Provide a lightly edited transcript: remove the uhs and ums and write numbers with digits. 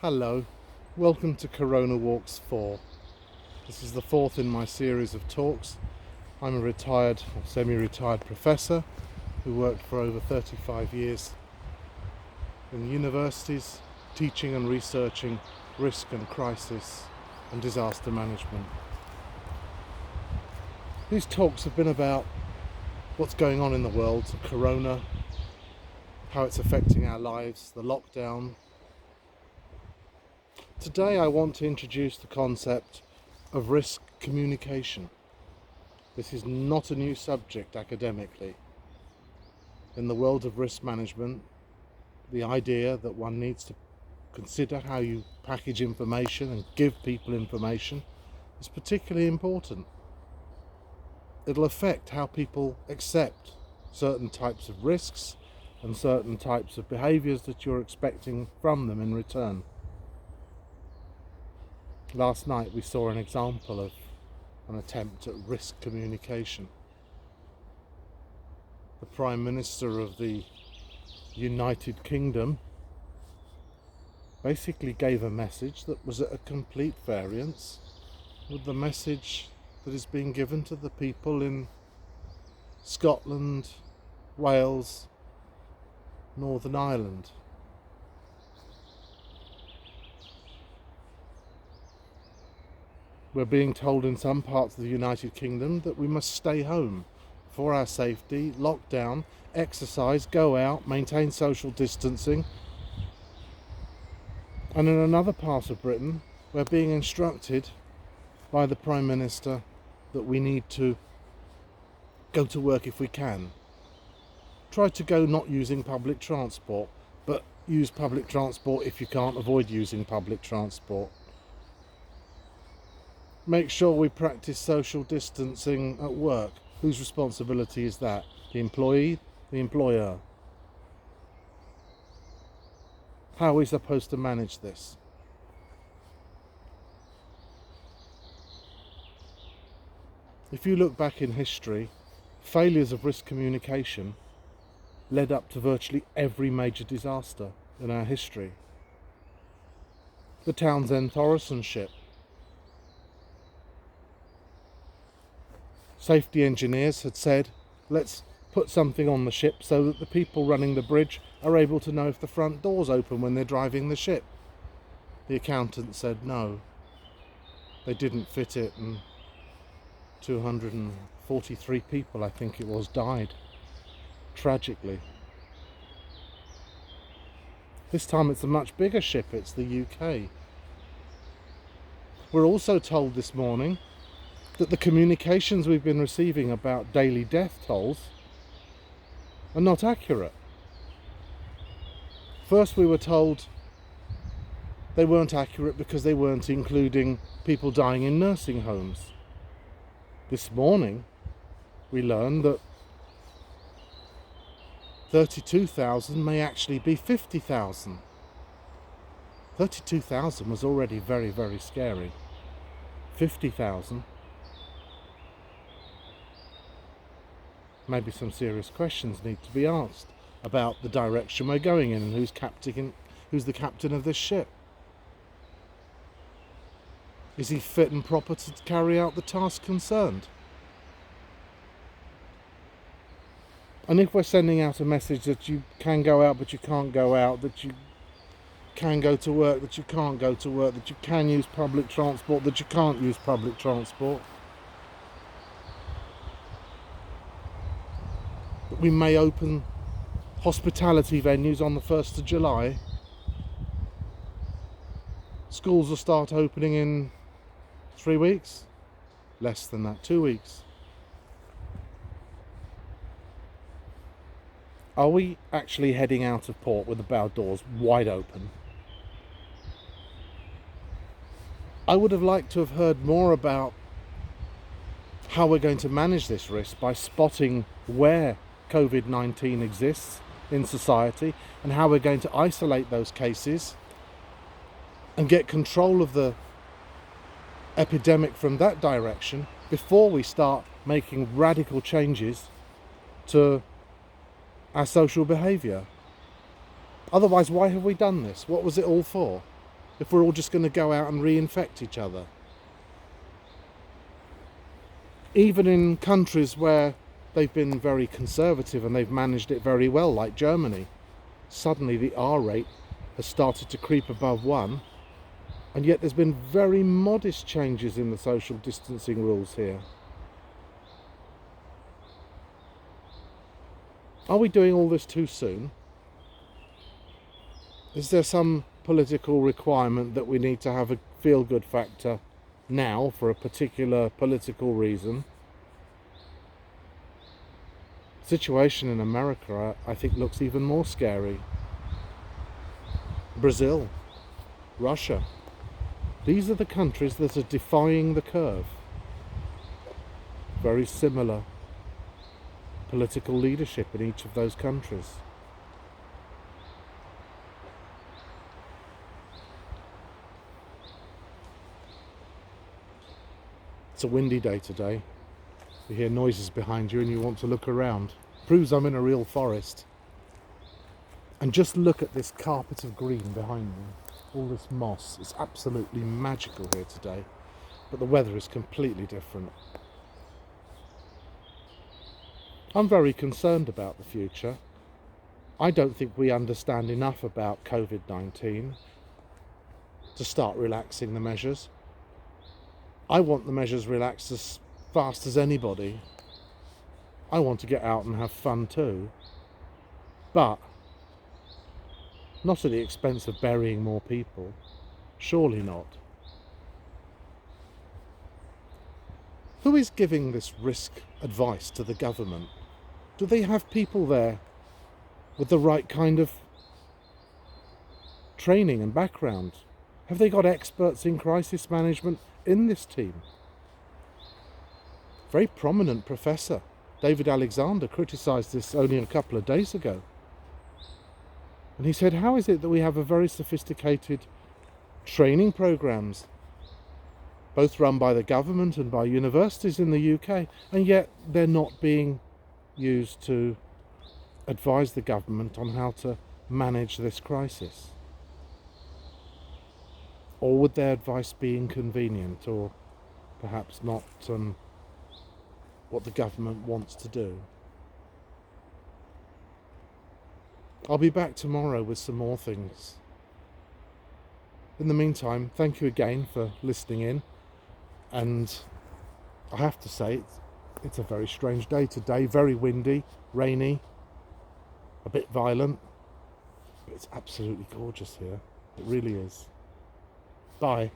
Hello, welcome to Corona Walks 4. This is the fourth in my series of talks. I'm a retired or semi-retired professor who worked for over 35 years in universities, teaching and researching risk and crisis and disaster management. These talks have been about what's going on in the world, Corona, how it's affecting our lives, the lockdown. Today I want to introduce the concept of risk communication. This is not a new subject academically. In the world of risk management, the idea that one needs to consider how you package information and give people information is particularly important. It'll affect how people accept certain types of risks and certain types of behaviours that you're expecting from them in return. Last night we saw an example of an attempt at risk communication. The Prime Minister of the United Kingdom basically gave a message that was at a complete variance with the message that is being given to the people in Scotland, Wales, Northern Ireland. We're being told in some parts of the United Kingdom that we must stay home for our safety, lock down, exercise, go out, maintain social distancing. And in another part of Britain, we're being instructed by the Prime Minister that we need to go to work if we can. Try to go not using public transport, but use public transport if you can't avoid using public transport. Make sure we practice social distancing at work. Whose responsibility is that? The employee? The employer? How are we supposed to manage this? If you look back in history, failures of risk communication led up to virtually every major disaster in our history. The Townsend-Thoresen ship. Safety engineers had said, let's put something on the ship so that the people running the bridge are able to know if the front door's open when they're driving the ship. The accountant said no. They didn't fit it, and 243 people, I think it was, died tragically. This time it's a much bigger ship, it's the UK. We're also told this morning that the communications we've been receiving about daily death tolls are not accurate. First we were told they weren't accurate because they weren't including people dying in nursing homes. This morning we learned that 32,000 may actually be 50,000. 32,000 was already very, very scary. 50,000. Maybe some serious questions need to be asked about the direction we're going in and who's the captain of this ship. Is he fit and proper to carry out the task concerned? And if we're sending out a message that you can go out but you can't go out, that you can go to work, that you can't go to work, that you can use public transport, that you can't use public transport, that we may open hospitality venues on the 1st of July. Schools will start opening in 3 weeks. Less than that, 2 weeks. Are we actually heading out of port with the bow doors wide open? I would have liked to have heard more about how we're going to manage this risk by spotting where COVID-19 exists in society and how we're going to isolate those cases and get control of the epidemic from that direction before we start making radical changes to our social behaviour. Otherwise, why have we done this? What was it all for? if we're all just going to go out and reinfect each other. Even in countries where they've been very conservative and they've managed it very well, like Germany, suddenly the R rate has started to creep above 1, and yet there's been very modest changes in the social distancing rules here. Are we doing all this too soon? Is there some political requirement that we need to have a feel-good factor now for a particular political reason? The situation in America, I think, looks even more scary. Brazil, Russia, these are the countries that are defying the curve. Very similar political leadership in each of those countries. It's a windy day today. You hear noises behind you and you want to look around. Proves I'm in a real forest. And just look at this carpet of green behind me. All this moss. It's absolutely magical here today. But the weather is completely different. I'm very concerned about the future. I don't think we understand enough about COVID-19 to start relaxing the measures. I want the measures relaxed as fast as anybody. I want to get out and have fun too, but not at the expense of burying more people. Surely not. Who is giving this risk advice to the government? Do they have people there with the right kind of training and background? Have they got experts in crisis management in this team? Very prominent professor, David Alexander, criticised this only a couple of days ago. And he said, how is it that we have a very sophisticated training programs, both run by the government and by universities in the UK, and yet they're not being used to advise the government on how to manage this crisis? Or would their advice be inconvenient, or perhaps not what the government wants to do? I'll be back tomorrow with some more things. In the meantime, thank you again for listening in. And I have to say, it's a very strange day today. Very windy, rainy, a bit violent. But it's absolutely gorgeous here. It really is. Bye.